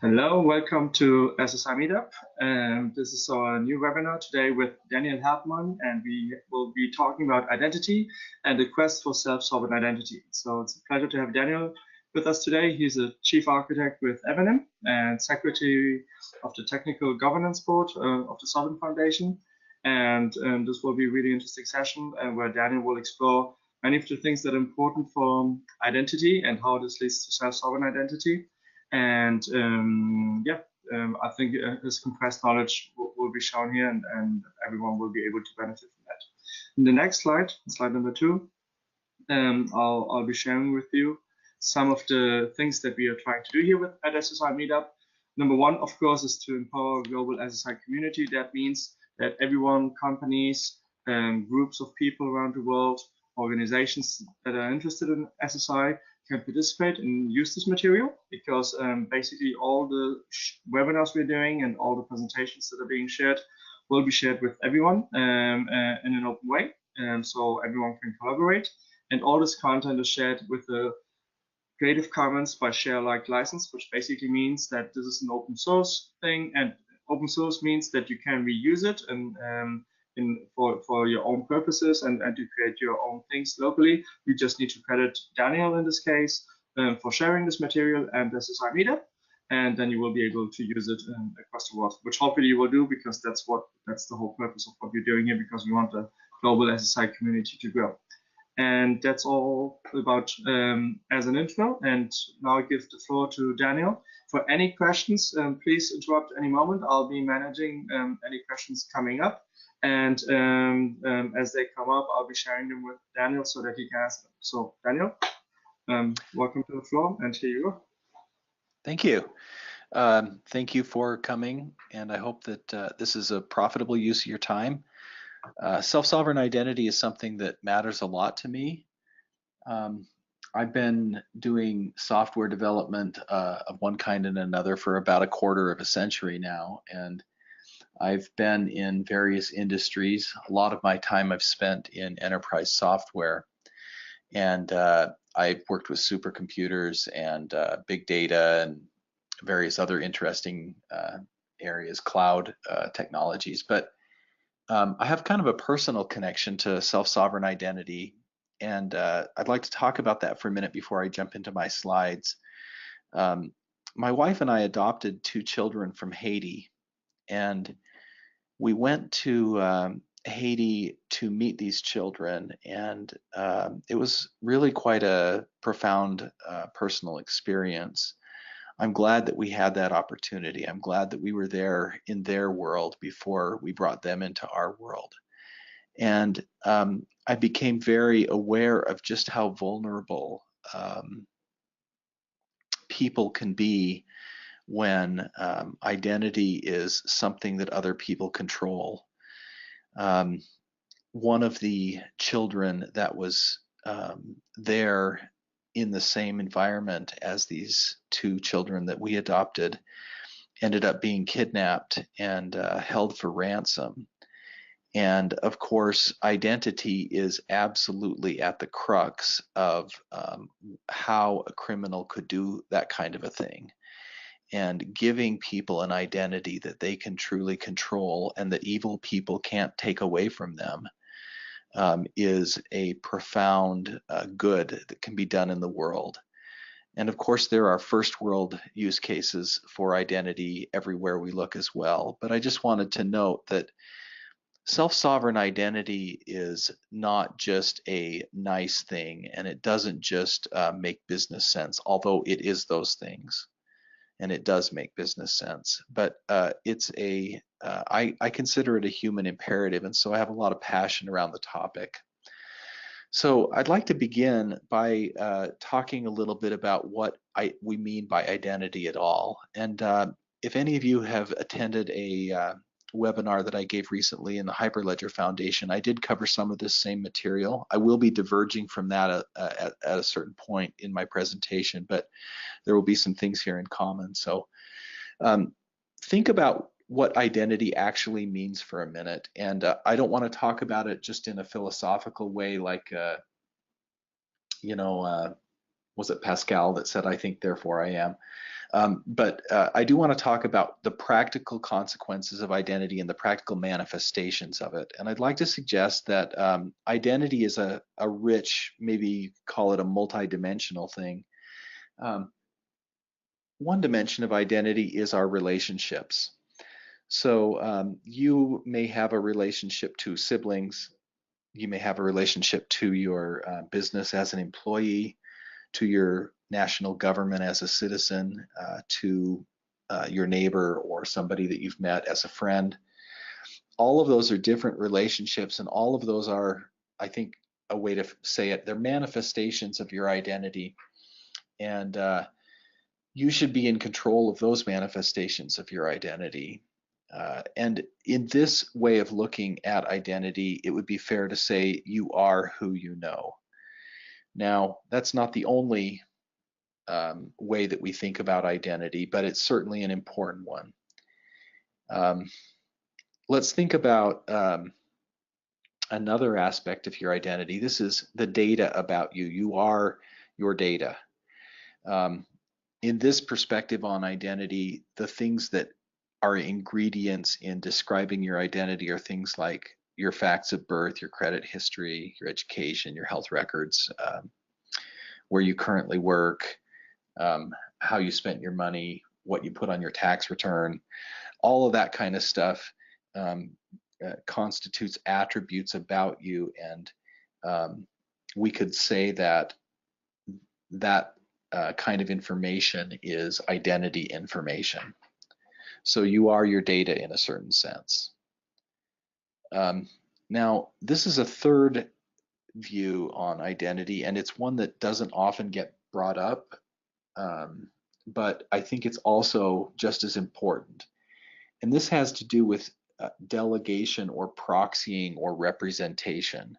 Hello, welcome to SSI Meetup. This is our new webinar today with Daniel Hardman, and we will be talking about identity and the quest for self-sovereign identity. So it's a pleasure to have Daniel with us today. He's a chief architect with Evernym and secretary of the technical governance board of the Sovrin Foundation. And this will be a really interesting session where Daniel will explore many of the things that are important for identity and how this leads to self-sovereign identity. And I think his compressed knowledge will be shown here, and everyone will be able to benefit from that. In the next slide number 2, I'll be sharing with you some of the things that we are trying to do here at SSI Meetup. Number 1, of course, is to empower a global SSI community. That means that everyone, companies, groups of people around the world, organizations that are interested in SSI can participate and use this material, because basically all the webinars we're doing and all the presentations that are being shared will be shared with everyone in an open way, so everyone can collaborate. And all this content is shared with the Creative Commons by share alike license, which basically means that this is an open source thing, and open source means that you can reuse it and for your own purposes and to create your own things locally. We just need to credit Daniel in this case for sharing this material and SSI Meetup, and then you will be able to use it across the world, which hopefully you will do, because that's the whole purpose of what we're doing here, because we want the global SSI community to grow. And that's all about as an intro. And now I give the floor to Daniel. For any questions, please interrupt any moment. I'll be managing any questions coming up. And as they come up, I'll be sharing them with Daniel so that he can answer them. So Daniel, welcome to the floor, and here you go. Thank you. Thank you for coming, and I hope that this is a profitable use of your time. Self-sovereign identity is something that matters a lot to me. I've been doing software development of one kind and another for about a quarter of a century now, and I've been in various industries. A lot of my time I've spent in enterprise software, and I've worked with supercomputers and big data and various other interesting areas, cloud technologies. But I have kind of a personal connection to self-sovereign identity, and I'd like to talk about that for a minute before I jump into my slides. My wife and I adopted 2 children from Haiti, and we went to Haiti to meet these children, and it was really quite a profound personal experience. I'm glad that we had that opportunity. I'm glad that we were there in their world before we brought them into our world. And I became very aware of just how vulnerable people can be when identity is something that other people control. One of the children that was there in the same environment as these 2 children that we adopted ended up being kidnapped and held for ransom. And of course, identity is absolutely at the crux of how a criminal could do that kind of a thing. And giving people an identity that they can truly control and that evil people can't take away from them is a profound good that can be done in the world. And of course, there are first world use cases for identity everywhere we look as well. But I just wanted to note that self-sovereign identity is not just a nice thing, and it doesn't just make business sense, although it is those things. And it does make business sense, but it's I consider it a human imperative, and so I have a lot of passion around the topic. So I'd like to begin by talking a little bit about what we mean by identity at all. And if any of you have attended a webinar that I gave recently in the Hyperledger Foundation, I did cover some of this same material. I will be diverging from that at a certain point in my presentation, but there will be some things here in common. So think about what identity actually means for a minute. And I don't want to talk about it just in a philosophical way like, was it Pascal that said, I think, therefore I am? But I do want to talk about the practical consequences of identity and the practical manifestations of it. And I'd like to suggest that identity is a rich, maybe call it a multidimensional thing. One dimension of identity is our relationships. So you may have a relationship to siblings. You may have a relationship to your business as an employee, to your national government as a citizen, to your neighbor or somebody that you've met as a friend. All of those are different relationships, and all of those are, I think, a way to say it, they're manifestations of your identity. And you should be in control of those manifestations of your identity. And in this way of looking at identity, it would be fair to say you are who you know. Now, that's not the only way that we think about identity, but it's certainly an important one. Let's think about another aspect of your identity. This is the data about you. You are your data. In this perspective on identity, the things that are ingredients in describing your identity are things like your facts of birth, your credit history, your education, your health records, where you currently work, how you spent your money, what you put on your tax return. All of that kind of stuff constitutes attributes about you, and we could say that kind of information is identity information. So you are your data in a certain sense. Now, this is a third view on identity, and it's one that doesn't often get brought up, but I think it's also just as important. And this has to do with delegation or proxying or representation.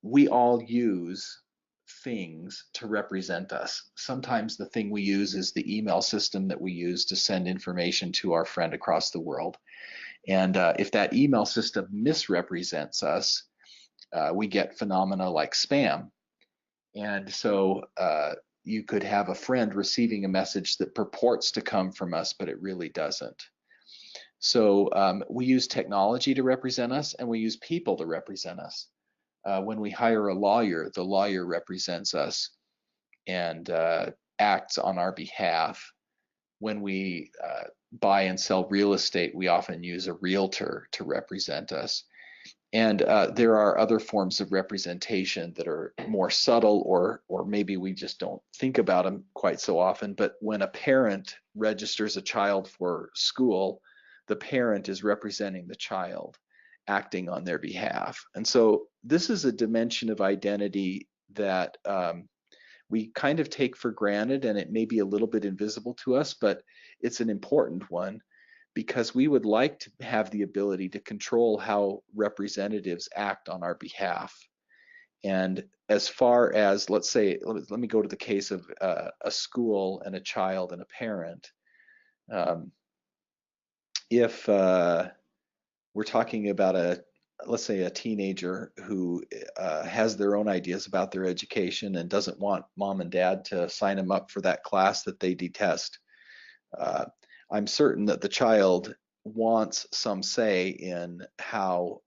We all use things to represent us. Sometimes the thing we use is the email system that we use to send information to our friend across the world. And if that email system misrepresents us, we get phenomena like spam. And so you could have a friend receiving a message that purports to come from us, but it really doesn't. So we use technology to represent us, and we use people to represent us. When we hire a lawyer, the lawyer represents us and acts on our behalf. When we buy and sell real estate, we often use a realtor to represent us. And there are other forms of representation that are more subtle, or maybe we just don't think about them quite so often. But when a parent registers a child for school, the parent is representing the child, acting on their behalf. And so this is a dimension of identity that we kind of take for granted, and it may be a little bit invisible to us, but it's an important one, because we would like to have the ability to control how representatives act on our behalf. And as far as, let's say, let me go to the case of a school and a child and a parent. If we're talking about let's say a teenager who has their own ideas about their education and doesn't want mom and dad to sign them up for that class that they detest, I'm certain that the child wants some say in how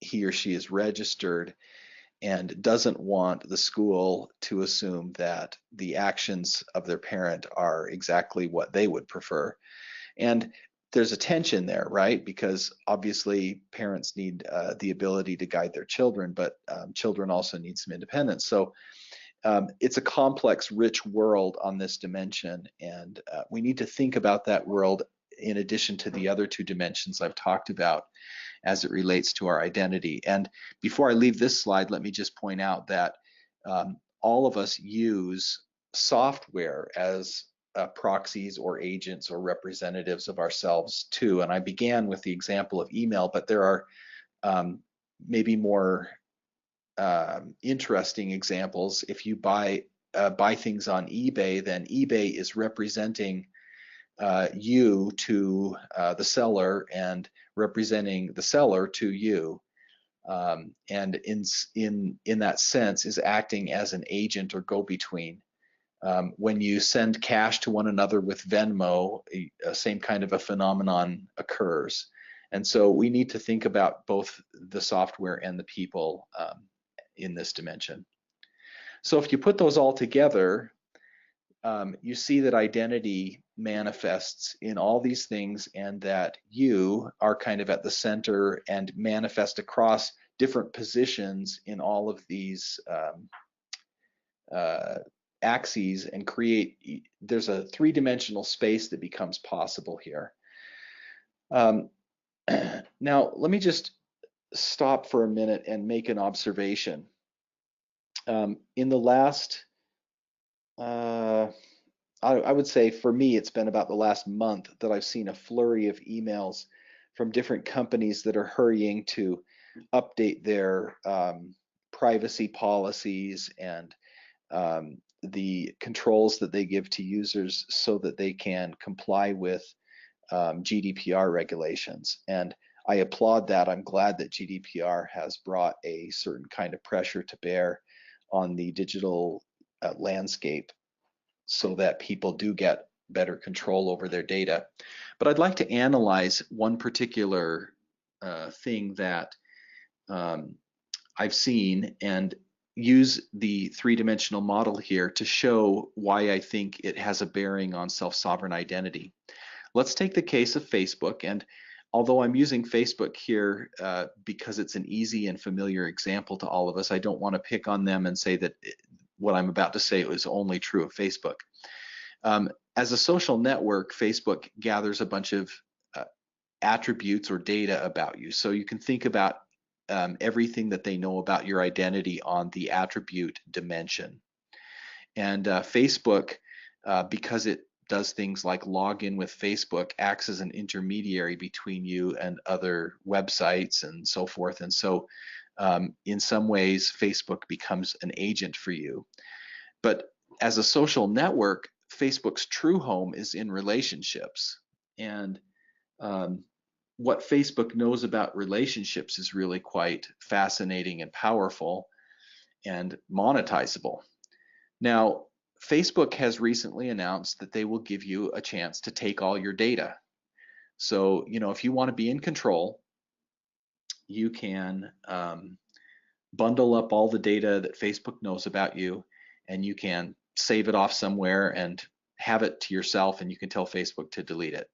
he or she is registered, and doesn't want the school to assume that the actions of their parent are exactly what they would prefer. And there's a tension there, right? Because obviously parents need the ability to guide their children, but children also need some independence. So it's a complex, rich world on this dimension, and we need to think about that world in addition to the other two dimensions I've talked about as it relates to our identity. And before I leave this slide, let me just point out that all of us use software as proxies or agents or representatives of ourselves too. And I began with the example of email, but there are maybe more interesting examples. If you buy things on eBay, then eBay is representing you to the seller and representing the seller to you, and in that sense is acting as an agent or go-between When you send cash to one another with Venmo, same kind of a phenomenon occurs. And so we need to think about both the software and the people in this dimension. So if you put those all together, you see that identity manifests in all these things, and that you are kind of at the center and manifest across different positions in all of these axes, and create, there's a three-dimensional space that becomes possible here. Now, let me just stop for a minute and make an observation. In the last, I would say for me, it's been about the last month that I've seen a flurry of emails from different companies that are hurrying to update their privacy policies and the controls that they give to users so that they can comply with GDPR regulations. And I applaud that. I'm glad that GDPR has brought a certain kind of pressure to bear on the digital landscape so that people do get better control over their data. But I'd like to analyze one particular thing that I've seen and use the three-dimensional model here to show why I think it has a bearing on self-sovereign identity. Let's take the case of Facebook, and although I'm using Facebook here because it's an easy and familiar example to all of us, I don't want to pick on them and say that what I'm about to say is only true of Facebook. As a social network, Facebook gathers a bunch of attributes or data about you. So you can think about everything that they know about your identity on the attribute dimension. And Facebook, because it does things like log in with Facebook, acts as an intermediary between you and other websites and so forth. And so in some ways, Facebook becomes an agent for you. But as a social network, Facebook's true home is in relationships. And what Facebook knows about relationships is really quite fascinating and powerful and monetizable. Now, Facebook has recently announced that they will give you a chance to take all your data. So, if you want to be in control, you can bundle up all the data that Facebook knows about you, and you can save it off somewhere and have it to yourself, and you can tell Facebook to delete it.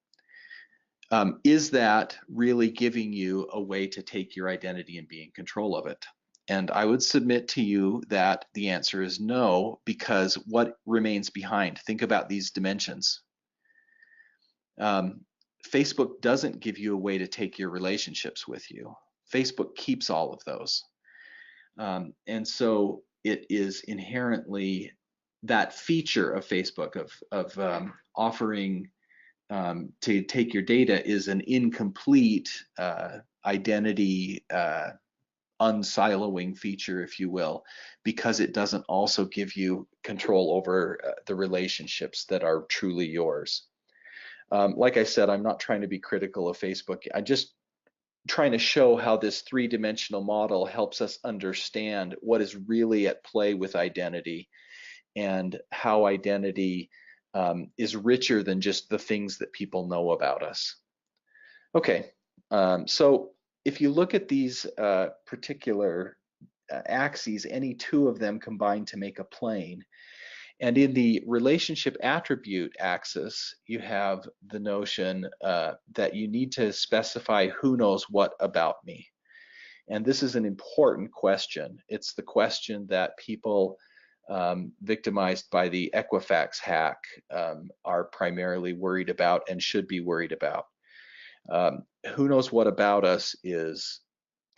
Is that really giving you a way to take your identity and be in control of it? And I would submit to you that the answer is no, because what remains behind? Think about these dimensions. Facebook doesn't give you a way to take your relationships with you. Facebook keeps all of those. And so it is inherently that feature of Facebook of offering to take your data is an incomplete identity unsiloing feature, if you will, because it doesn't also give you control over the relationships that are truly yours. Like I said, I'm not trying to be critical of Facebook. I'm just trying to show how this three-dimensional model helps us understand what is really at play with identity and how identity is richer than just the things that people know about us. Okay, so if you look at these particular axes, any two of them combine to make a plane. And in the relationship attribute axis, you have the notion that you need to specify who knows what about me. And this is an important question. It's the question that people victimized by the Equifax hack are primarily worried about and should be worried about. Who knows what about us is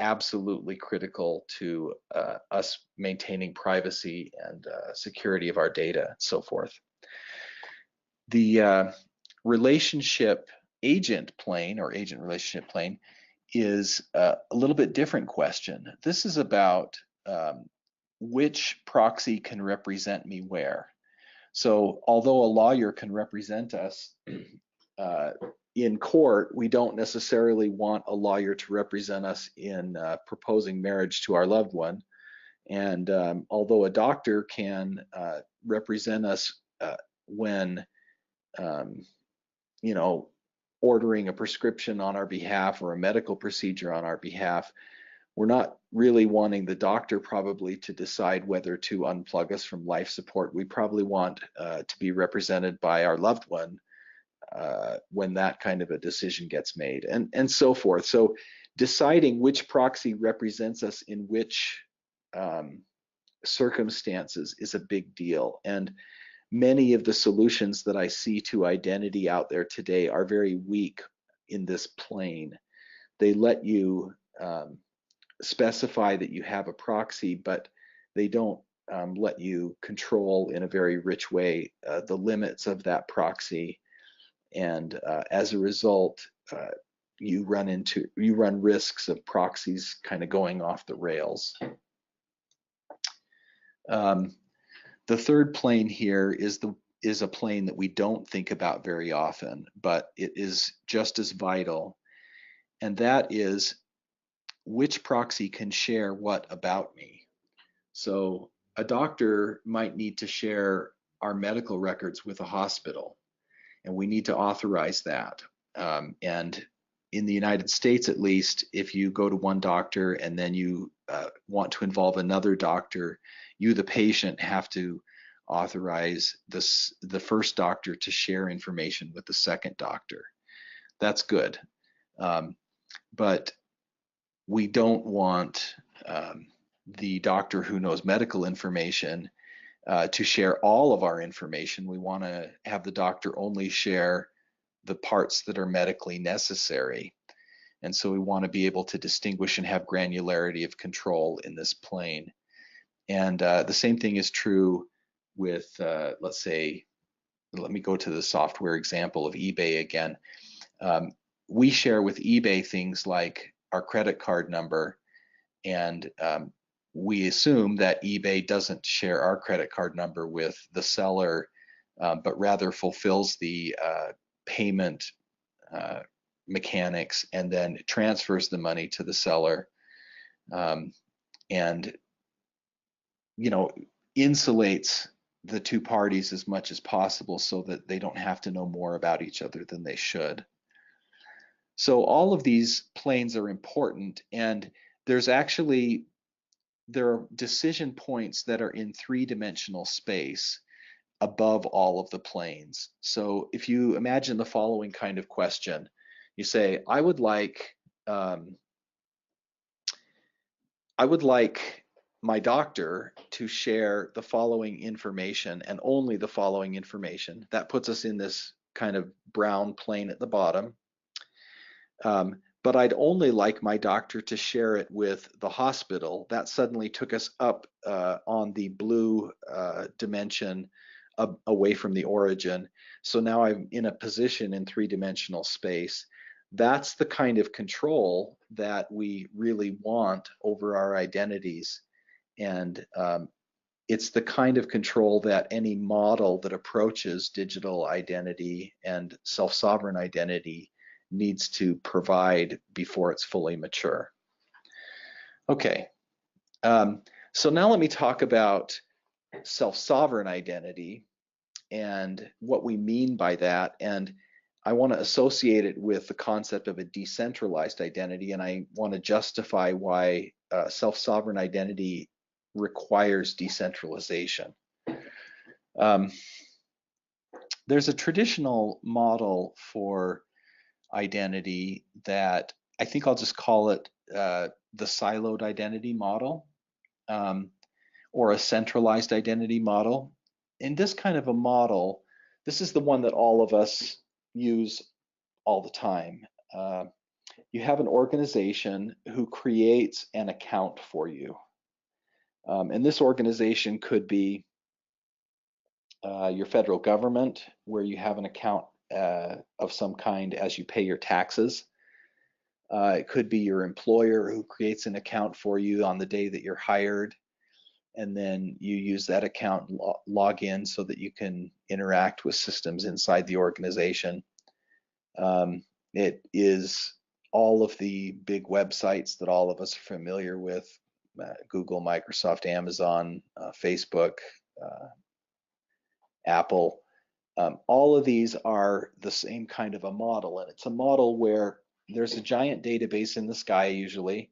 absolutely critical to us maintaining privacy and security of our data and so forth. The relationship agent plane or agent relationship plane is a little bit different question. This is about which proxy can represent me where. So although a lawyer can represent us in court, we don't necessarily want a lawyer to represent us in proposing marriage to our loved one. And although a doctor can represent us when, you know, ordering a prescription on our behalf or a medical procedure on our behalf, we're not really wanting the doctor probably to decide whether to unplug us from life support. We probably want to be represented by our loved one when that kind of a decision gets made, and so forth. So deciding which proxy represents us in which circumstances is a big deal. And many of the solutions that I see to identity out there today are very weak in this plane. They let you specify that you have a proxy, but they don't let you control in a very rich way the limits of that proxy. And as a result, you run risks of proxies kind of going off the rails. The third plane here is a plane that we don't think about very often, but it is just as vital, and that is which proxy can share what about me. So a doctor might need to share our medical records with a hospital, and we need to authorize that. And in the United States, at least, if you go to one doctor and then you want to involve another doctor, you, the patient, have to authorize the first doctor to share information with the second doctor. That's good. But we don't want the doctor who knows medical information to share all of our information. We want to have the doctor only share the parts that are medically necessary. And so we want to be able to distinguish and have granularity of control in this plane. And the same thing is true with, let's say, let me go to the software example of eBay again. We share with eBay things like our credit card number, and we assume that eBay doesn't share our credit card number with the seller, but rather fulfills the payment mechanics and then transfers the money to the seller, and insulates the two parties as much as possible so that they don't have to know more about each other than they should. So all of these planes are important, and there are decision points that are in three-dimensional space above all of the planes. So if you imagine the following kind of question, you say, I would like my doctor to share the following information and only the following information. That puts us in this kind of brown plane at the bottom. But I'd only like my doctor to share it with the hospital. That suddenly took us up on the blue dimension away from the origin. So now I'm in a position in three-dimensional space. That's the kind of control that we really want over our identities. And it's the kind of control that any model that approaches digital identity and self-sovereign identity needs to provide before it's fully mature. Okay, so now let me talk about self-sovereign identity and what we mean by that. And I want to associate it with the concept of a decentralized identity, and I want to justify why self-sovereign identity requires decentralization. There's a traditional model for identity that I think I'll just call it the siloed identity model, or a centralized identity model. In this kind of a model, this is the one that all of us use all the time. You have an organization who creates an account for you. And this organization could be your federal government, where you have an account of some kind as you pay your taxes. It could be your employer who creates an account for you on the day that you're hired, and then you use that account and log in so that you can interact with systems inside the organization. It is all of the big websites that all of us are familiar with, Google, Microsoft, Amazon, Facebook, Apple. All of these are the same kind of a model, and it's a model where there's a giant database in the sky usually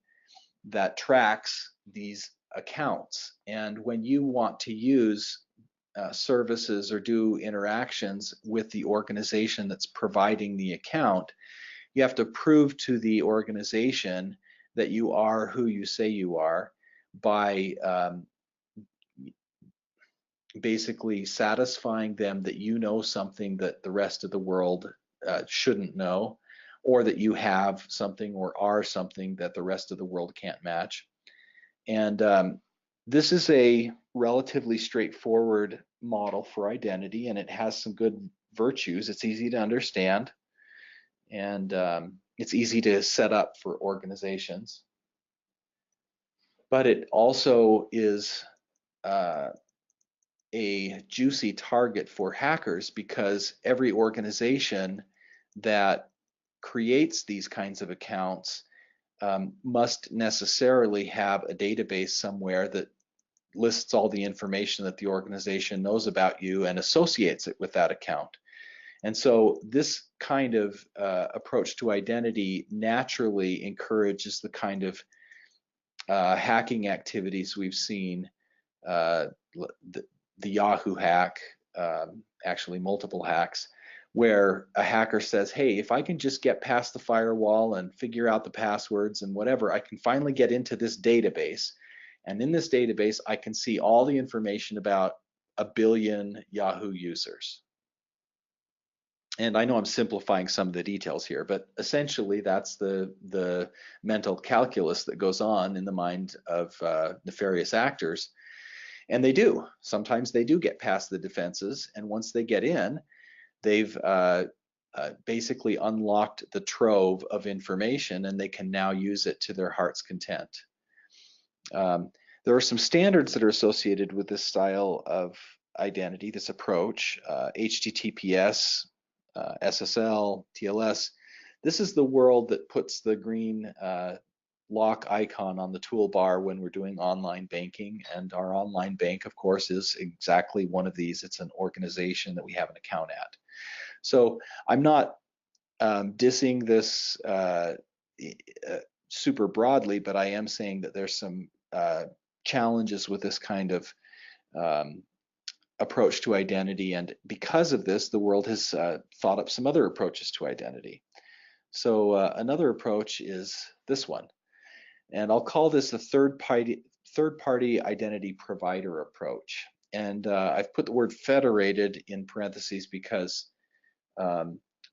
that tracks these accounts. And when you want to use services or do interactions with the organization that's providing the account, you have to prove to the organization that you are who you say you are by basically satisfying them that you know something that the rest of the world shouldn't know, or that you have something or are something that the rest of the world can't match. And this is a relatively straightforward model for identity, and it has some good virtues. It's easy to understand, and it's easy to set up for organizations. But it also is a juicy target for hackers, because every organization that creates these kinds of accounts must necessarily have a database somewhere that lists all the information that the organization knows about you and associates it with that account. And so this kind of approach to identity naturally encourages the kind of hacking activities we've seen, the Yahoo hack, actually multiple hacks, where a hacker says, hey, if I can just get past the firewall and figure out the passwords and whatever, I can finally get into this database. And in this database, I can see all the information about 1 billion Yahoo users. And I know I'm simplifying some of the details here, but essentially that's the mental calculus that goes on in the mind of nefarious actors. And they do. Sometimes they do get past the defenses, and once they get in, they've basically unlocked the trove of information, and they can now use it to their heart's content. There are some standards that are associated with this style of identity, this approach, HTTPS, SSL, TLS. This is the world that puts the green lock icon on the toolbar when we're doing online banking, and our online bank, of course, is exactly one of these. It's an organization that we have an account at. So I'm not dissing this super broadly, but I am saying that there's some challenges with this kind of approach to identity, and because of this, the world has thought up some other approaches to identity. So another approach is this one, and I'll call this a third-party identity provider approach. And I've put the word federated in parentheses because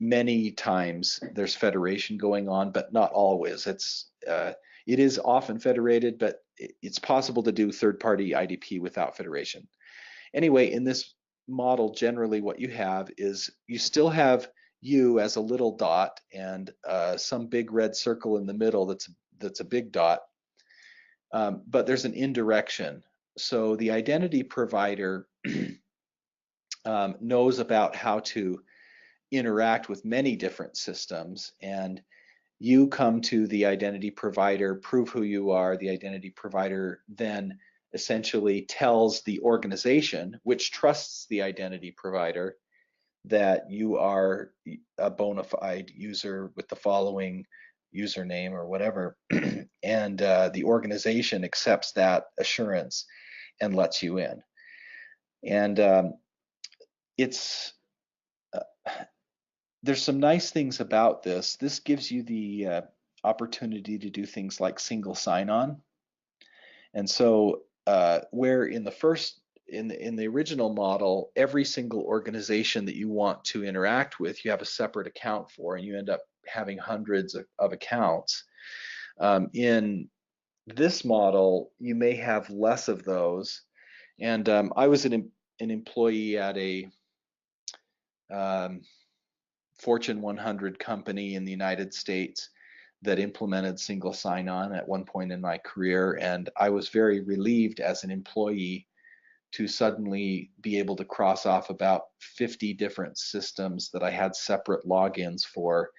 many times there's federation going on, but not always. It is often federated, but it's possible to do third-party IDP without federation. Anyway, in this model, generally what you have is you still have you as a little dot and some big red circle in the middle that's a big dot, but there's an indirection. So the identity provider knows about how to interact with many different systems, and you come to the identity provider, prove who you are. The identity provider then essentially tells the organization, which trusts the identity provider, that you are a bona fide user with the following username or whatever, and the organization accepts that assurance and lets you in. And there's some nice things about this. This gives you the opportunity to do things like single sign-on. And so where in the original model, every single organization that you want to interact with, you have a separate account for, and you end up having hundreds of accounts. In this model, you may have less of those. And I was an employee at a Fortune 100 company in the United States that implemented single sign-on at one point in my career, and I was very relieved as an employee to suddenly be able to cross off about 50 different systems that I had separate logins for,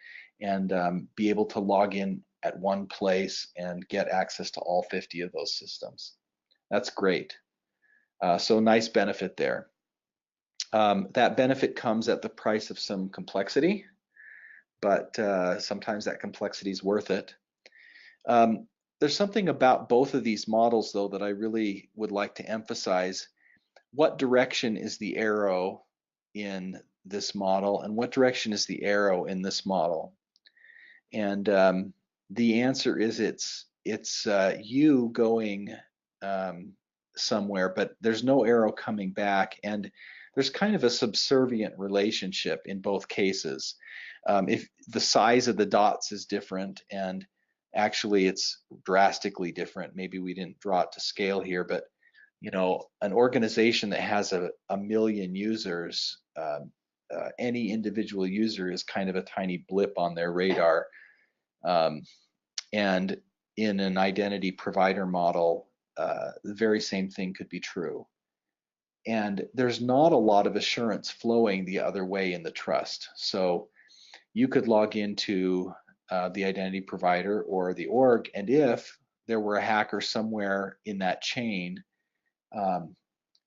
and be able to log in at one place and get access to all 50 of those systems. That's great. So nice benefit there. That benefit comes at the price of some complexity, but sometimes that complexity is worth it. There's something about both of these models, though, that I really would like to emphasize. What direction is the arrow in this model, and what direction is the arrow in this model? And the answer is it's you going somewhere, but there's no arrow coming back, and there's kind of a subservient relationship in both cases. If the size of the dots is different, and actually it's drastically different, maybe we didn't draw it to scale here, but you know, an organization that has a million users, any individual user is kind of a tiny blip on their radar. And in an identity provider model, the very same thing could be true. And there's not a lot of assurance flowing the other way in the trust. So you could log into the identity provider or the org, and if there were a hacker somewhere in that chain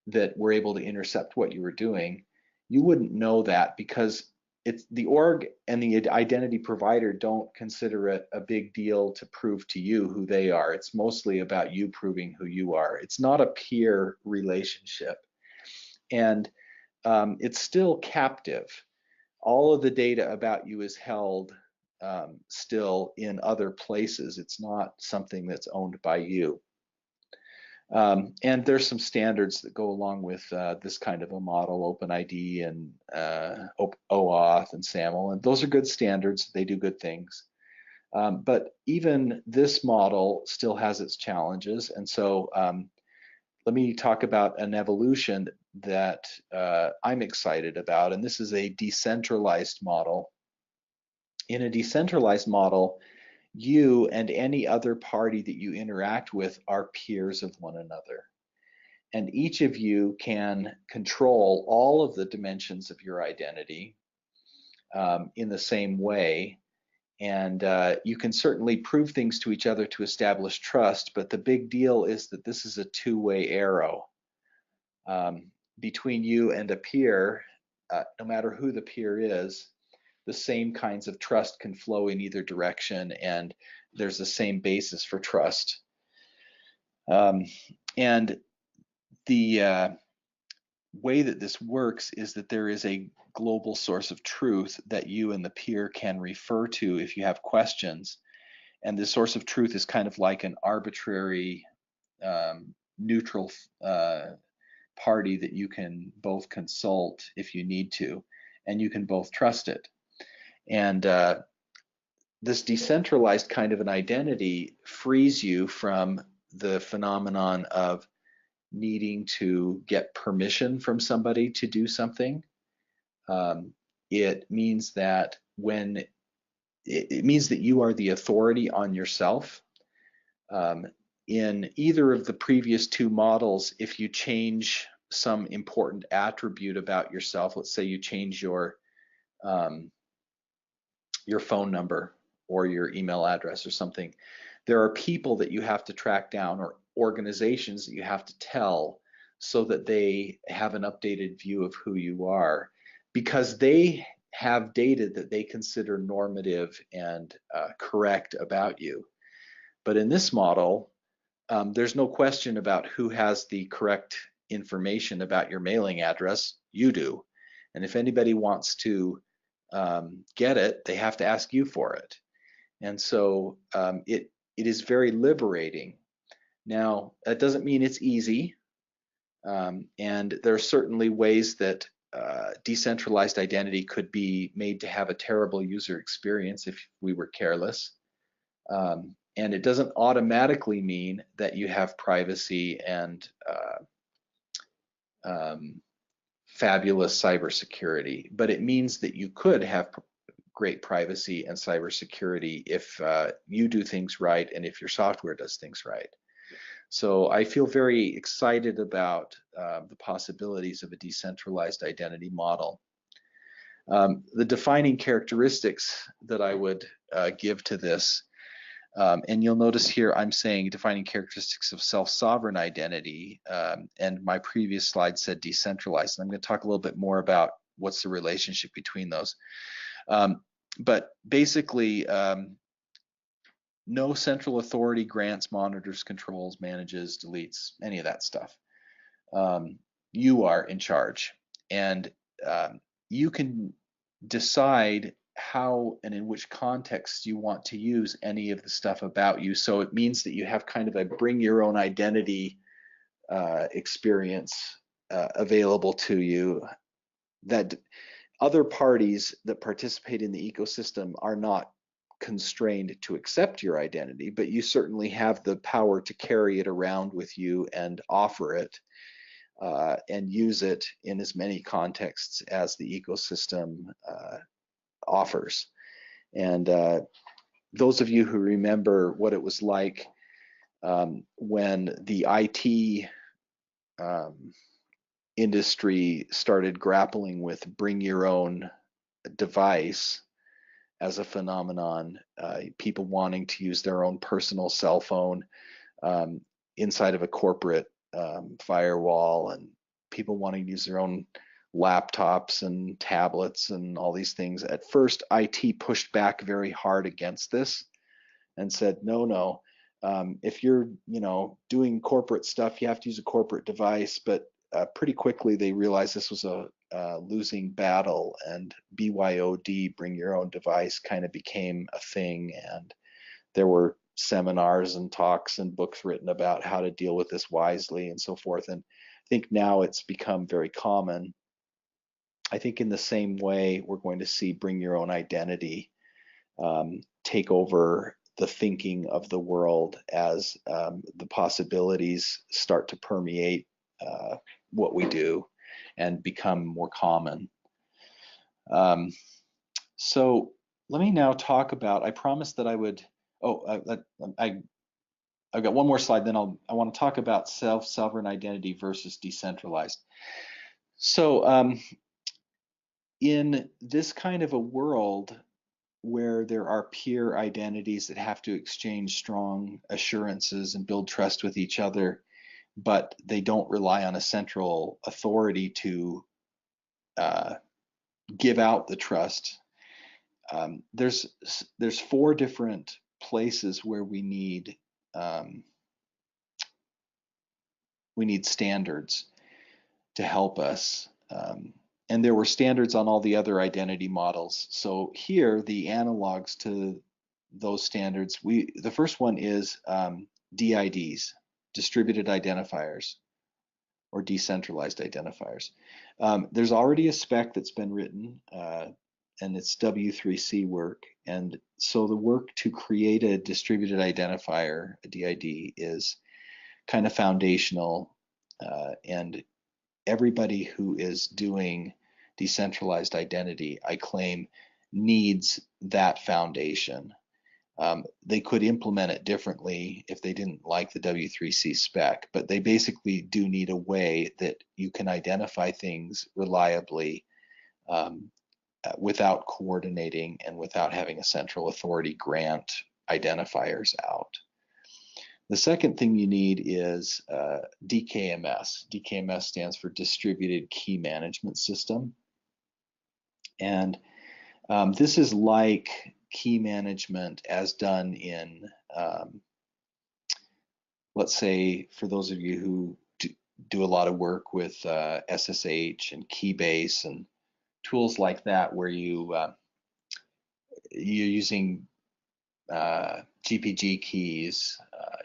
that were able to intercept what you were doing, you wouldn't know that, because it's the org and the identity provider don't consider it a big deal to prove to you who they are. It's mostly about you proving who you are. It's not a peer relationship, and it's still captive. All of the data about you is held still in other places. It's not something that's owned by you. And there's some standards that go along with this kind of a model, OpenID and OAuth and SAML, and those are good standards. They do good things. But even this model still has its challenges, and so let me talk about an evolution that I'm excited about, and this is a decentralized model. In a decentralized model, you and any other party that you interact with are peers of one another. And each of you can control all of the dimensions of your identity in the same way. And you can certainly prove things to each other to establish trust, but the big deal is that this is a two-way arrow. Between you and a peer, no matter who the peer is, the same kinds of trust can flow in either direction, and there's the same basis for trust. And the way that this works is that there is a global source of truth that you and the peer can refer to if you have questions. And this source of truth is kind of like an arbitrary, neutral party that you can both consult if you need to, and you can both trust it. And this decentralized kind of an identity frees you from the phenomenon of needing to get permission from somebody to do something. It means that it means that you are the authority on yourself. In either of the previous two models, if you change some important attribute about yourself, let's say you change your phone number or your email address or something, there are people that you have to track down or organizations that you have to tell so that they have an updated view of who you are, because they have data that they consider normative and correct about you. But in this model, there's no question about who has the correct information about your mailing address. You do. And if anybody wants to get it, they have to ask you for it. And so it is very liberating. Now, that doesn't mean it's easy. And there are certainly ways that decentralized identity could be made to have a terrible user experience if we were careless. And it doesn't automatically mean that you have privacy and fabulous cybersecurity, but it means that you could have great privacy and cybersecurity if you do things right and if your software does things right. So I feel very excited about the possibilities of a decentralized identity model. The defining characteristics that I would give to this, And you'll notice here I'm saying defining characteristics of self-sovereign identity, and my previous slide said decentralized. And I'm going to talk a little bit more about what's the relationship between those. But basically, no central authority grants, monitors, controls, manages, deletes, any of that stuff. You are in charge, and you can decide how and in which context you want to use any of the stuff about you. So it means that you have kind of a bring your own identity experience available to you, that other parties that participate in the ecosystem are not constrained to accept your identity, but you certainly have the power to carry it around with you and offer it and use it in as many contexts as the ecosystem offers. And those of you who remember what it was like when the IT industry started grappling with bring your own device as a phenomenon, people wanting to use their own personal cell phone inside of a corporate firewall, and people wanting to use their own laptops and tablets and all these things. At first, IT pushed back very hard against this and said, no, if you're doing corporate stuff, you have to use a corporate device. But pretty quickly they realized this was a losing battle, and BYOD, bring your own device, kind of became a thing, and there were seminars and talks and books written about how to deal with this wisely and so forth. And I think now it's become very common. I think in the same way we're going to see bring your own identity take over the thinking of the world as the possibilities start to permeate what we do and become more common. So let me now talk about, I promised that I would, I've got one more slide, then I want to talk about self-sovereign identity versus decentralized. So in this kind of a world where there are peer identities that have to exchange strong assurances and build trust with each other, but they don't rely on a central authority to give out the trust, there's 4 different places where we need standards to help us. And there were standards on all the other identity models. So here, the analogs to those standards, the first one is DIDs, distributed identifiers, or decentralized identifiers. There's already a spec that's been written, and it's W3C work. And so the work to create a distributed identifier, a DID, is kind of foundational, and everybody who is doing decentralized identity, I claim, needs that foundation. They could implement it differently if they didn't like the W3C spec, but they basically do need a way that you can identify things reliably without coordinating and without having a central authority grant identifiers out. The second thing you need is DKMS. DKMS stands for Distributed Key Management System. And this is like key management as done in, let's say, for those of you who do a lot of work with SSH and Keybase and tools like that, where you're using GPG keys,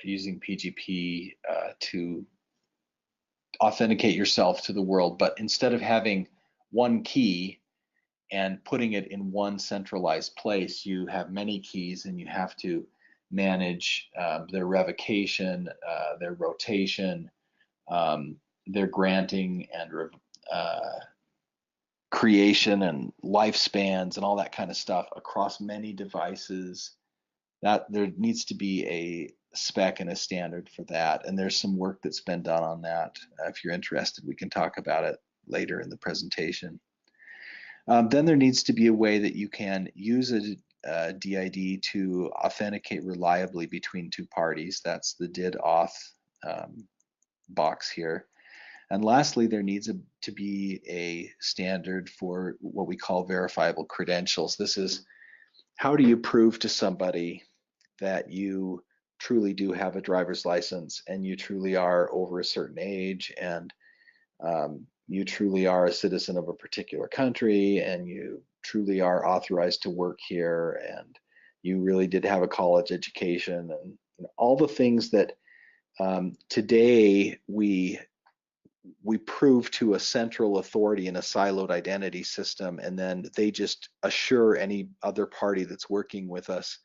using PGP to authenticate yourself to the world, but instead of having one key and putting it in one centralized place, you have many keys, and you have to manage their revocation, their rotation, their granting and creation and lifespans and all that kind of stuff across many devices. That there needs to be a spec and a standard for that, and there's some work that's been done on that. If you're interested, we can talk about it later in the presentation. Then there needs to be a way that you can use DID to authenticate reliably between two parties. That's the did auth box here. And lastly, there needs to be a standard for what we call verifiable credentials. This is, how do you prove to somebody that you truly do have a driver's license and you truly are over a certain age, and you truly are a citizen of a particular country, and you truly are authorized to work here, and you really did have a college education, and all the things that today we prove to a central authority in a siloed identity system, and then they just assure any other party that's working with us,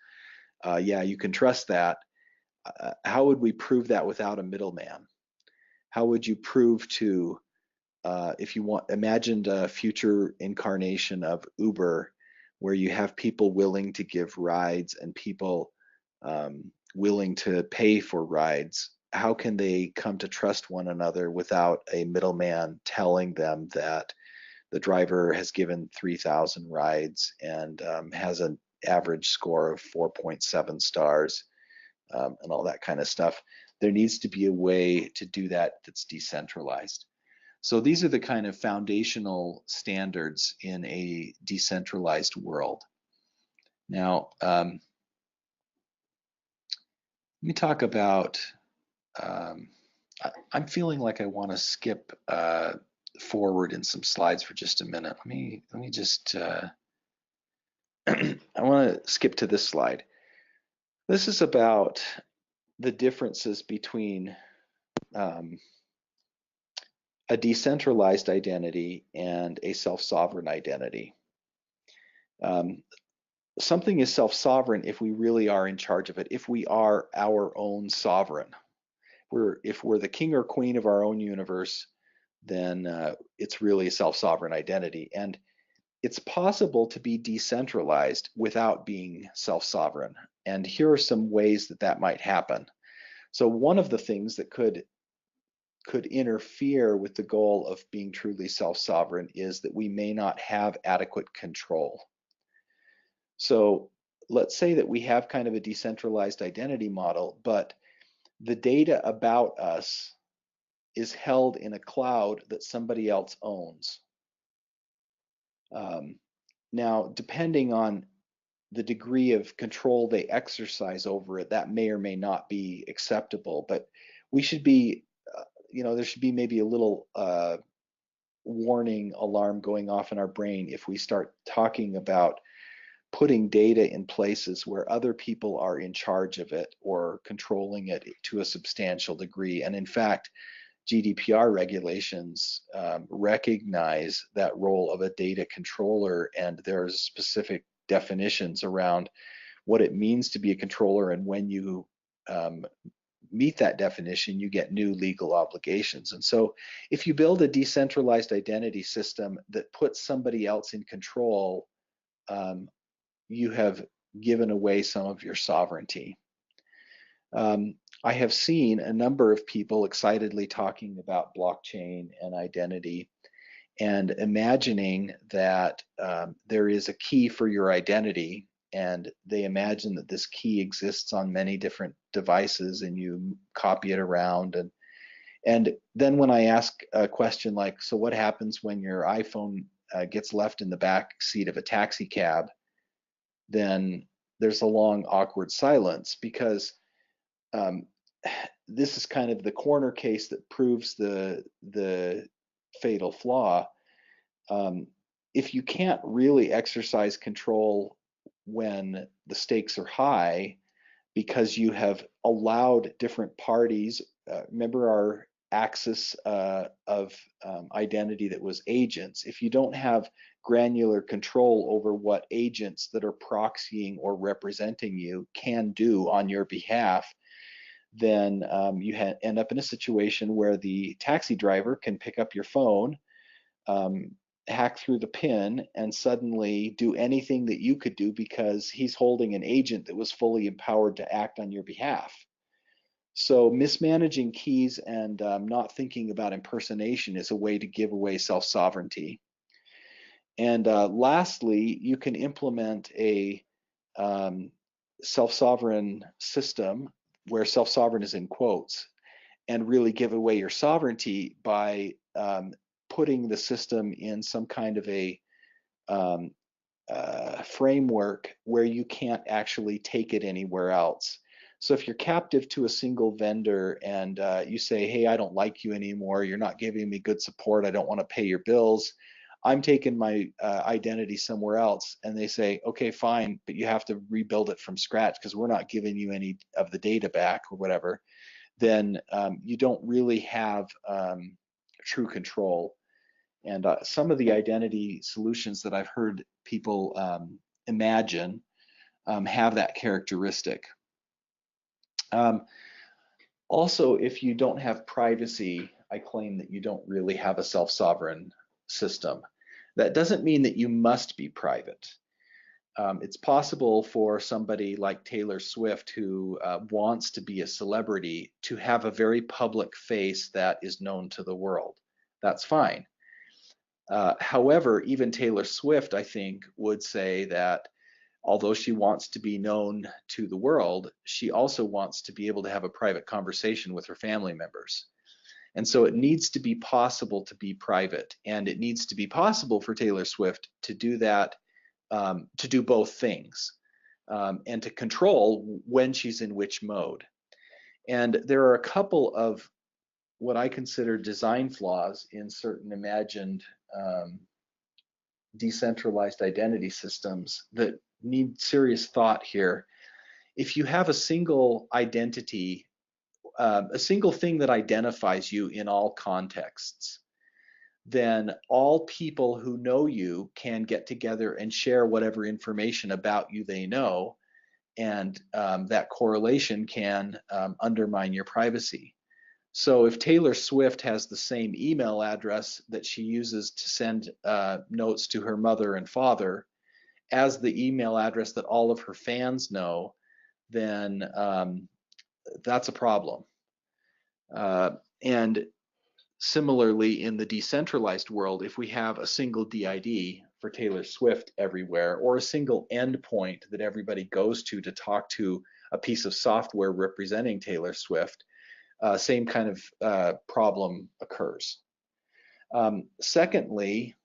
yeah, you can trust that. How would we prove that without a middleman? How would you prove to, if you want, imagined a future incarnation of Uber where you have people willing to give rides and people willing to pay for rides, how can they come to trust one another without a middleman telling them that the driver has given 3,000 rides and has an average score of 4.7 stars and all that kind of stuff? There needs to be a way to do that that's decentralized. So these are the kind of foundational standards in a decentralized world. Now, let me talk about, I'm feeling like I want to skip forward in some slides for just a minute. Let me just, I want to skip to this slide. This is about the differences between a decentralized identity and a self-sovereign identity. Something is self-sovereign if we really are in charge of it, if we are our own sovereign. If we're the king or queen of our own universe, then it's really a self-sovereign identity. And it's possible to be decentralized without being self-sovereign. And here are some ways that that might happen. So one of the things that could interfere with the goal of being truly self-sovereign is that we may not have adequate control. So let's say that we have kind of a decentralized identity model, but the data about us is held in a cloud that somebody else owns. Now, depending on the degree of control they exercise over it, that may or may not be acceptable, but we should be, there should be maybe a little warning alarm going off in our brain if we start talking about putting data in places where other people are in charge of it or controlling it to a substantial degree. And in fact, GDPR regulations recognize that role of a data controller, and there's specific definitions around what it means to be a controller, and when you meet that definition, you get new legal obligations. And so if you build a decentralized identity system that puts somebody else in control, you have given away some of your sovereignty. I have seen a number of people excitedly talking about blockchain and identity and imagining that there is a key for your identity, and they imagine that this key exists on many different devices and you copy it around. And then when I ask a question like, so what happens when your iPhone gets left in the back seat of a taxi cab, then there's a long awkward silence, because this is kind of the corner case that proves the fatal flaw. If you can't really exercise control when the stakes are high because you have allowed different parties, remember our axis of identity that was agents, if you don't have granular control over what agents that are proxying or representing you can do on your behalf, then you end up in a situation where the taxi driver can pick up your phone, hack through the PIN, and suddenly do anything that you could do because he's holding an agent that was fully empowered to act on your behalf. So mismanaging keys and not thinking about impersonation is a way to give away self-sovereignty. And lastly, you can implement a self-sovereign system, where self-sovereign is in quotes, and really give away your sovereignty by putting the system in some kind of a framework where you can't actually take it anywhere else. So if you're captive to a single vendor and you say, hey, I don't like you anymore, you're not giving me good support, I don't want to pay your bills, I'm taking my identity somewhere else, and they say, okay, fine, but you have to rebuild it from scratch because we're not giving you any of the data back or whatever, then you don't really have true control. And some of the identity solutions that I've heard people imagine have that characteristic. Also, if you don't have privacy, I claim that you don't really have a self-sovereign system. That doesn't mean that you must be private. It's possible for somebody like Taylor Swift, who wants to be a celebrity, to have a very public face that is known to the world. That's fine. However, even Taylor Swift, I think, would say that although she wants to be known to the world, she also wants to be able to have a private conversation with her family members. And so it needs to be possible to be private, and it needs to be possible for Taylor Swift to do that, to do both things, and to control when she's in which mode. And there are a couple of what I consider design flaws in certain imagined decentralized identity systems that need serious thought here. If you have a single identity, a single thing that identifies you in all contexts, then all people who know you can get together and share whatever information about you they know, and that correlation can undermine your privacy. So if Taylor Swift has the same email address that she uses to send notes to her mother and father as the email address that all of her fans know, then that's a problem. And similarly, in the decentralized world, if we have a single DID for Taylor Swift everywhere, or a single endpoint that everybody goes to talk to a piece of software representing Taylor Swift, same kind of problem occurs. Secondly,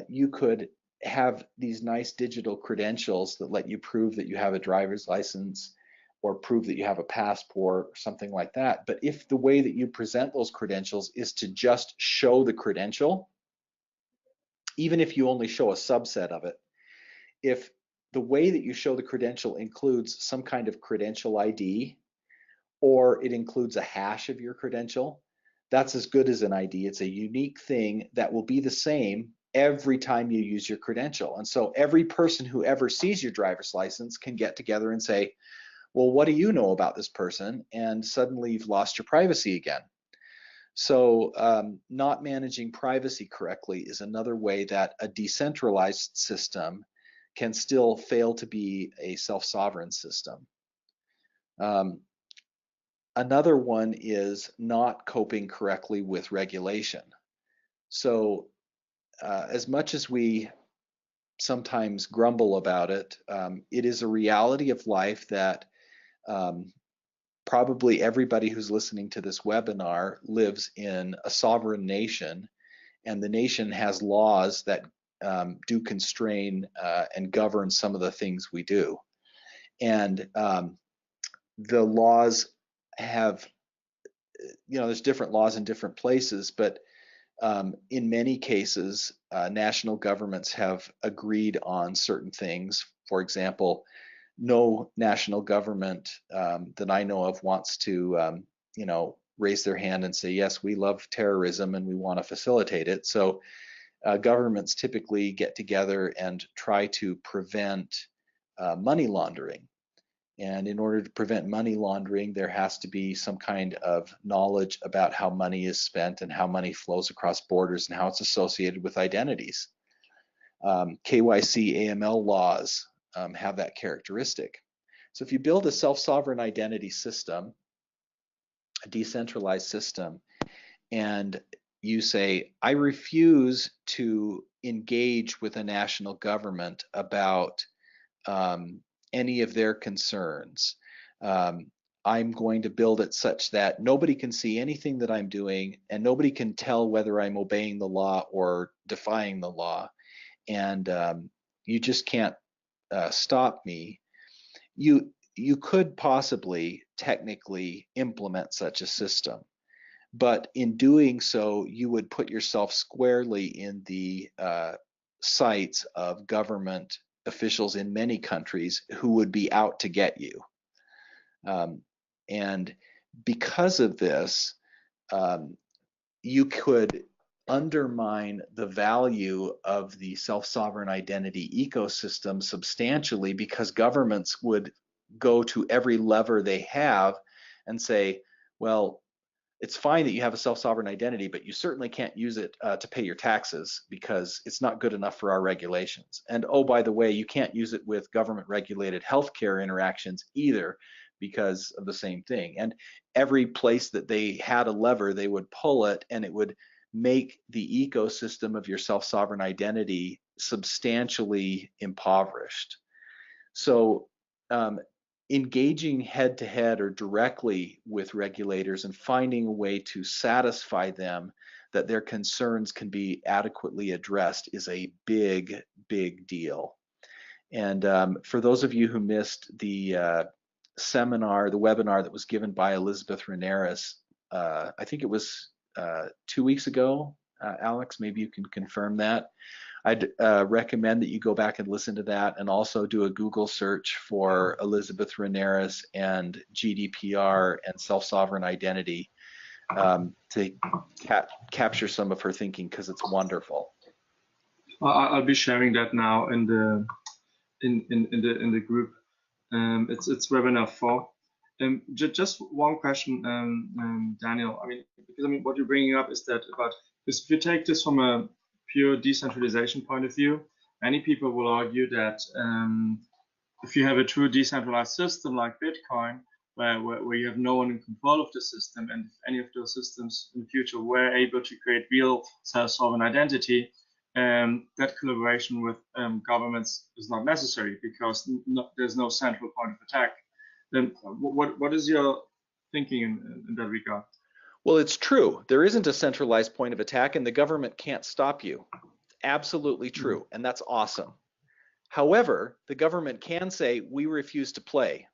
you could have these nice digital credentials that let you prove that you have a driver's license or prove that you have a passport or something like that. But if the way that you present those credentials is to just show the credential, even if you only show a subset of it, if the way that you show the credential includes some kind of credential ID, or it includes a hash of your credential, that's as good as an ID. It's a unique thing that will be the same every time you use your credential. And so every person who ever sees your driver's license can get together and say, well, what do you know about this person? And suddenly you've lost your privacy again. So not managing privacy correctly is another way that a decentralized system can still fail to be a self-sovereign system. Another one is not coping correctly with regulation. So as much as we sometimes grumble about it, it is a reality of life that probably everybody who's listening to this webinar lives in a sovereign nation, and the nation has laws that do constrain and govern some of the things we do. And the laws have, there's different laws in different places, but in many cases, national governments have agreed on certain things. For example, no national government that I know of wants to, raise their hand and say, yes, we love terrorism and we want to facilitate it. So governments typically get together and try to prevent money laundering. And in order to prevent money laundering, there has to be some kind of knowledge about how money is spent and how money flows across borders and how it's associated with identities. KYC, AML laws have that characteristic. So if you build a self-sovereign identity system, a decentralized system, and you say, I refuse to engage with a national government about any of their concerns. I'm going to build it such that nobody can see anything that I'm doing, and nobody can tell whether I'm obeying the law or defying the law. And you just can't stop me. You could possibly technically implement such a system, but in doing so, you would put yourself squarely in the sights of government officials in many countries who would be out to get you. And because of this, you could undermine the value of the self-sovereign identity ecosystem substantially, because governments would go to every lever they have and say, well, it's fine that you have a self-sovereign identity, but you certainly can't use it to pay your taxes because it's not good enough for our regulations. And oh, by the way, you can't use it with government-regulated healthcare interactions either because of the same thing. And every place that they had a lever, they would pull it, and it would make the ecosystem of your self-sovereign identity substantially impoverished. So engaging head-to-head or directly with regulators and finding a way to satisfy them that their concerns can be adequately addressed is a big, big deal. And for those of you who missed the seminar, the webinar that was given by Elizabeth Reneris, I think it was 2 weeks ago, Alex, maybe you can confirm that. I'd recommend that you go back and listen to that, and also do a Google search for Elizabeth Reneris and GDPR and self-sovereign identity to capture some of her thinking, because it's wonderful. I'll be sharing that now in the group. It's webinar 4. Just one question, Daniel. Because what you're bringing up is that if you take this from a pure decentralization point of view, many people will argue that if you have a true decentralized system like Bitcoin, where you have no one in control of the system, and if any of those systems in the future were able to create real self-sovereign identity, that collaboration with governments is not necessary, because there's no central point of attack. Then what is your thinking in that regard? Well, it's true. There isn't a centralized point of attack, and the government can't stop you. Absolutely true, and that's awesome. However, the government can say, we refuse to play.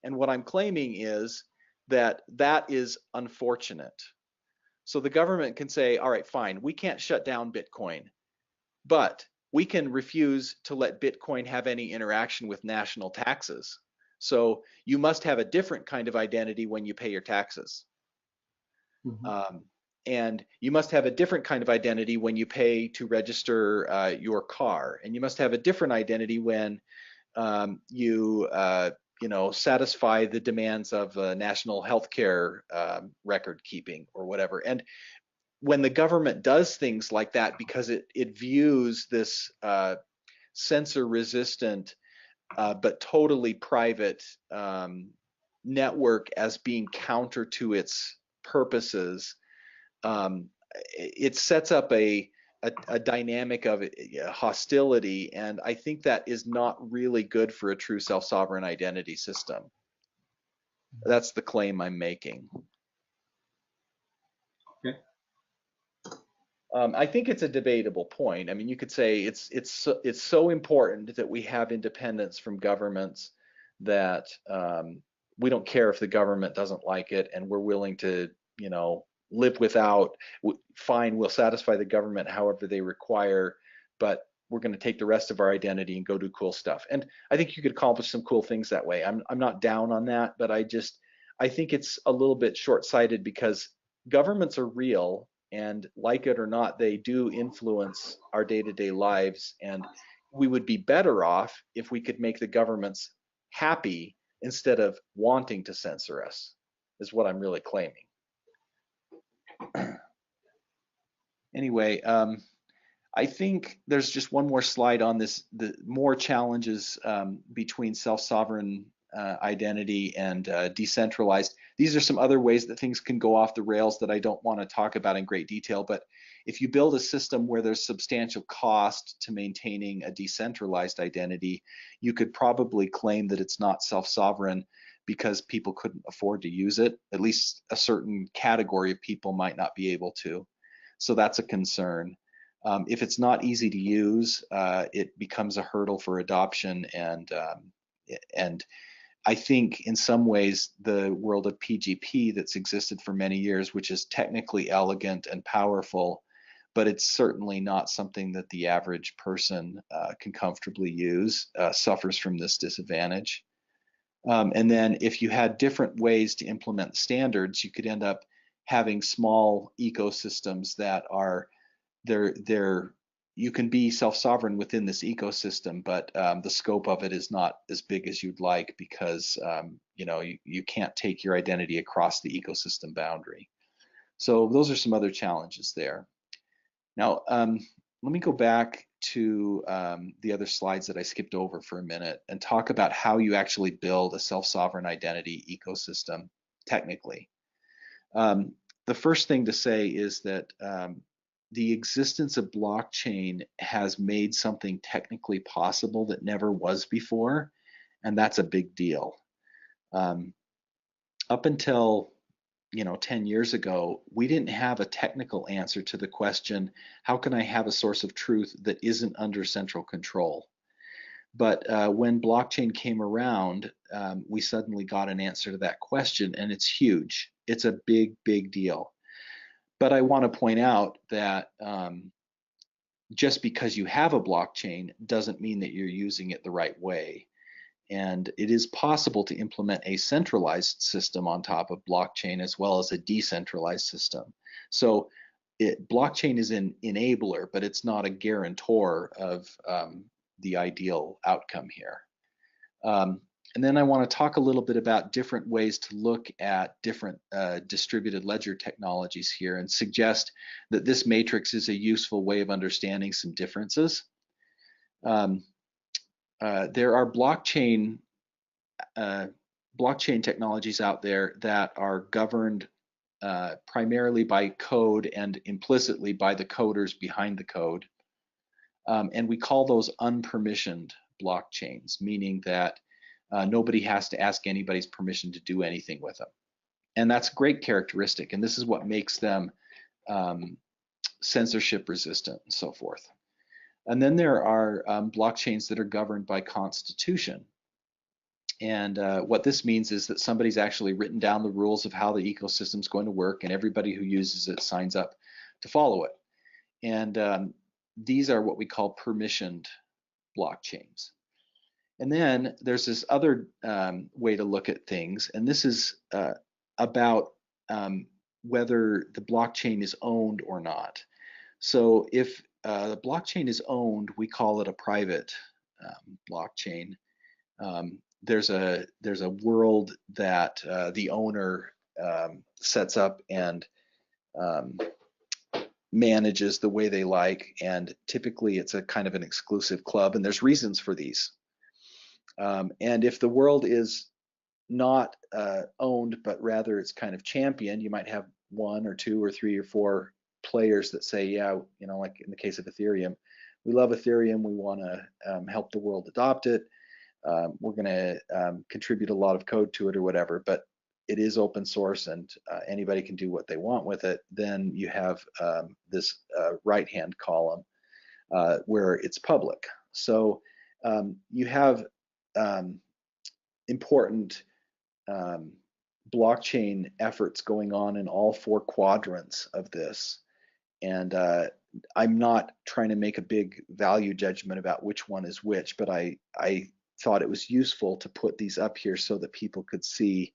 And what I'm claiming is that that is unfortunate. So the government can say, all right, fine, we can't shut down Bitcoin, but we can refuse to let Bitcoin have any interaction with national taxes. So you must have a different kind of identity when you pay your taxes. And you must have a different kind of identity when you pay to register your car, and you must have a different identity when you satisfy the demands of national healthcare record keeping or whatever. And when the government does things like that, because it views this censor-resistant but totally private network as being counter to its purposes, it sets up a dynamic of hostility, and I think that is not really good for a true self-sovereign identity system. That's the claim I'm making. Okay. I think it's a debatable point. I mean, you could say it's so important that we have independence from governments that we don't care if the government doesn't like it, and we're willing to, live without. Fine, we'll satisfy the government however they require, but we're going to take the rest of our identity and go do cool stuff. And I think you could accomplish some cool things that way. I'm not down on that, but I think it's a little bit short-sighted, because governments are real, and like it or not, they do influence our day-to-day lives, and we would be better off if we could make the governments happy instead of wanting to censor us, is what I'm really claiming. Anyway, I think there's just one more slide on this, the more challenges between self-sovereign identity and decentralized. These are some other ways that things can go off the rails that I don't want to talk about in great detail, but if you build a system where there's substantial cost to maintaining a decentralized identity, you could probably claim that it's not self-sovereign because people couldn't afford to use it. At least a certain category of people might not be able to. So that's a concern. If it's not easy to use, it becomes a hurdle for adoption, and I think in some ways the world of PGP that's existed for many years, which is technically elegant and powerful, but it's certainly not something that the average person can comfortably use, suffers from this disadvantage. And then if you had different ways to implement standards, you could end up having small ecosystems that are you can be self-sovereign within this ecosystem, but the scope of it is not as big as you'd like, because you can't take your identity across the ecosystem boundary. So those are some other challenges there. Now, let me go back to the other slides that I skipped over for a minute and talk about how you actually build a self-sovereign identity ecosystem technically. The first thing to say is that the existence of blockchain has made something technically possible that never was before, and that's a big deal. Up until 10 years ago, we didn't have a technical answer to the question, how can I have a source of truth that isn't under central control? But when blockchain came around, we suddenly got an answer to that question, and it's huge. It's a big, big deal. But I want to point out that just because you have a blockchain doesn't mean that you're using it the right way. And it is possible to implement a centralized system on top of blockchain as well as a decentralized system. So blockchain is an enabler, but it's not a guarantor of the ideal outcome here. And then I want to talk a little bit about different ways to look at different distributed ledger technologies here, and suggest that this matrix is a useful way of understanding some differences. There are blockchain technologies out there that are governed primarily by code and implicitly by the coders behind the code. And we call those unpermissioned blockchains, meaning that nobody has to ask anybody's permission to do anything with them. And that's a great characteristic, and this is what makes them censorship resistant and so forth. And then there are blockchains that are governed by constitution. And what this means is that somebody's actually written down the rules of how the ecosystem is going to work, and everybody who uses it signs up to follow it. And these are what we call permissioned blockchains. And then there's this other way to look at things, and this is about whether the blockchain is owned or not. So if the blockchain is owned, we call it a private blockchain. There's a world that the owner sets up and manages the way they like, and typically it's a kind of an exclusive club, and there's reasons for these. And if the world is not owned, but rather it's kind of championed, you might have 1 or 2 or 3 or 4 players that say, yeah, like in the case of Ethereum, we love Ethereum, we want to help the world adopt it, we're going to contribute a lot of code to it or whatever, but it is open source and anybody can do what they want with it. Then you have this right-hand column where it's public. So you have important blockchain efforts going on in all 4 quadrants of this. And I'm not trying to make a big value judgment about which one is which, but I thought it was useful to put these up here so that people could see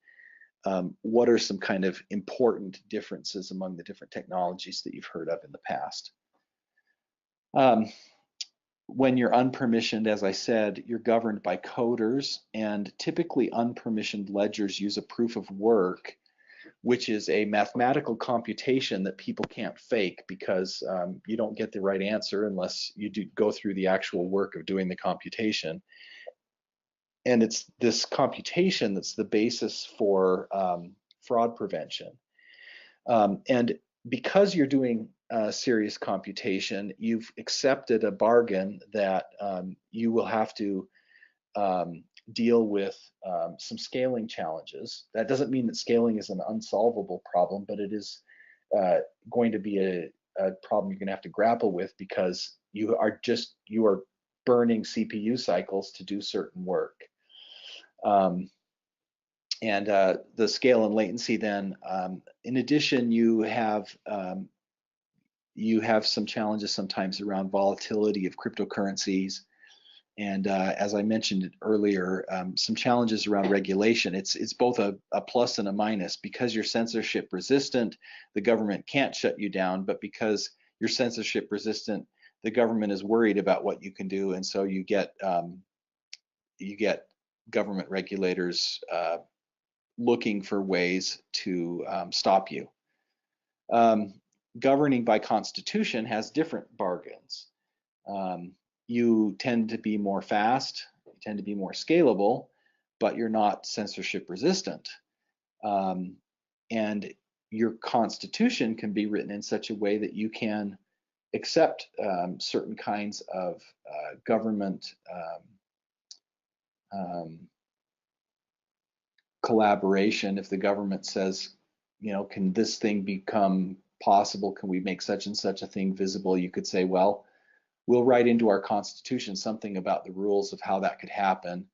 what are some kind of important differences among the different technologies that you've heard of in the past. When you're unpermissioned, as I said, you're governed by coders, and typically unpermissioned ledgers use a proof of work, which is a mathematical computation that people can't fake, because you don't get the right answer unless you go through the actual work of doing the computation. And it's this computation that's the basis for fraud prevention. And because you're doing serious computation, you've accepted a bargain that you will have to deal with some scaling challenges. That doesn't mean that scaling is an unsolvable problem, but it is going to be a problem you're going to have to grapple with, because you are burning CPU cycles to do certain work. And the scale and latency then, in addition, you have some challenges sometimes around volatility of cryptocurrencies. And as I mentioned earlier, some challenges around regulation. It's both a plus and a minus. Because you're censorship resistant, the government can't shut you down, but because you're censorship resistant, the government is worried about what you can do, and so you get government regulators looking for ways to stop you. Governing by constitution has different bargains. You tend to be more fast, you tend to be more scalable, but you're not censorship resistant. And your constitution can be written in such a way that you can accept certain kinds of government collaboration. If the government says, you know, can this thing become possible? Can we make such and such a thing visible? You could say, well, we'll write into our constitution something about the rules of how that could happen.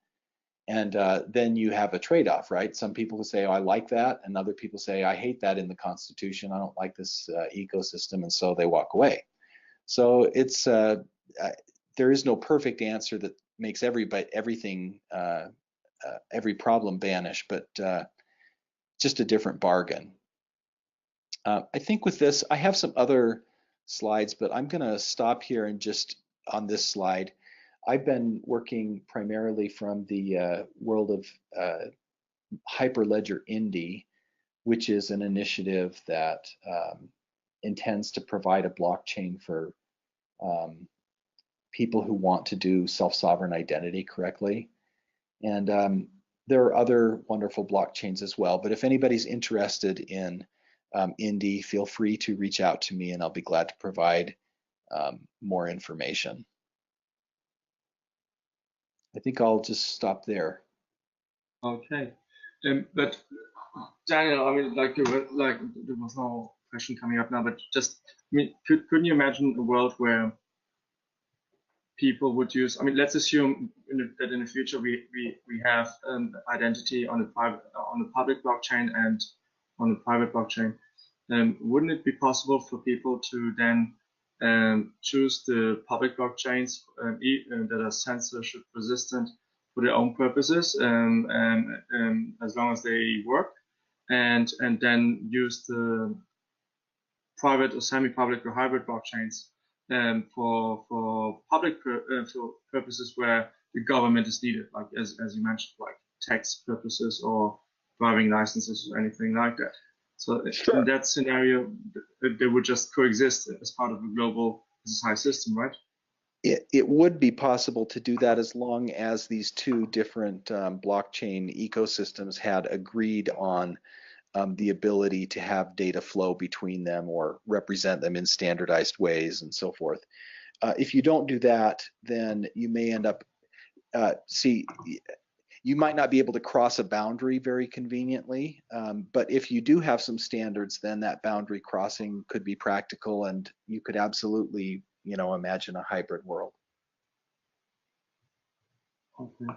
And then you have a trade-off, right? Some people will say, oh, I like that. And other people say, I hate that in the constitution. I don't like this ecosystem. And so they walk away. So it's there is no perfect answer that makes every problem vanish, but just a different bargain. I think with this, I have some other slides, but I'm going to stop here and just on this slide. I've been working primarily from the world of Hyperledger Indy, which is an initiative that intends to provide a blockchain for people who want to do self-sovereign identity correctly. And there are other wonderful blockchains as well, but if anybody's interested in Indy, feel free to reach out to me and I'll be glad to provide more information. I think I'll just stop there. Okay, but Daniel, I mean, like there was no question coming up now, but just, I mean, couldn't you imagine a world where people would use? I mean, let's assume that in the future we have identity on the public blockchain and on the private blockchain. Wouldn't it be possible for people to then choose the public blockchains that are censorship resistant for their own purposes, as long as they work, and then use the private or semi-public or hybrid blockchains for public for purposes where the government is needed, like as you mentioned, like tax purposes or driving licenses or anything like that. So sure. In that scenario, they would just coexist as part of a global SSI system, right? It would be possible to do that as long as these two different blockchain ecosystems had agreed on the ability to have data flow between them or represent them in standardized ways and so forth. If you don't do that, then you may end up, you might not be able to cross a boundary very conveniently, but if you do have some standards, then that boundary crossing could be practical, and you could absolutely, you know, imagine a hybrid world. Okay,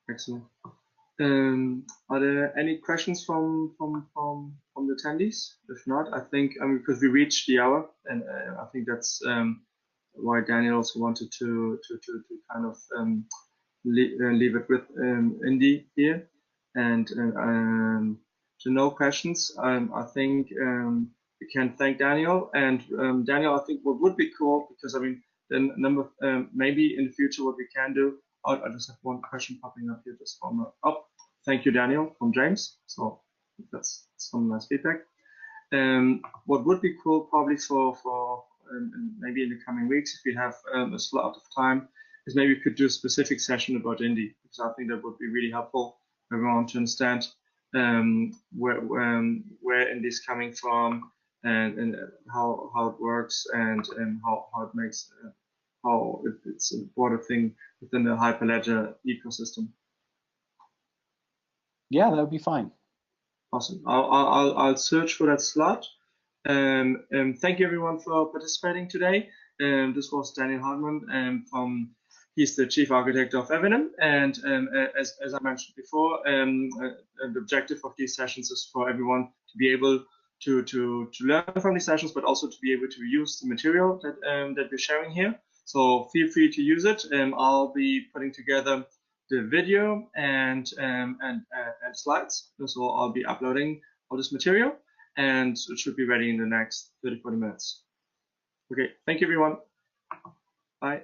excellent. Are there any questions from the attendees? If not, I think because we reached the hour, and I think that's why Daniel also wanted to kind of leave it with Indy here, and to no questions. I think we can thank Daniel, and Daniel, I think what would be cool, because I mean, the number maybe in the future what we can do. I just have one question popping up here just from thank you, Daniel, from James. So that's some nice feedback. What would be cool probably for maybe in the coming weeks, if we have a slot of time, is maybe we could do a specific session about Indy, because I think that would be really helpful for everyone to understand where Indy is coming from, and how it works and how it makes how it's a broader thing within the Hyperledger ecosystem. Yeah, that would be fine. Awesome. I'll search for that slot. Thank you everyone for participating today. This was Daniel Hardman he's the chief architect of Evernym, and as I mentioned before, the objective of these sessions is for everyone to be able to learn from these sessions, but also to be able to use the material that we're sharing here. So feel free to use it. I'll be putting together the video and slides. So I'll be uploading all this material, and it should be ready in the next 30-40 minutes. Okay, thank you everyone. Bye.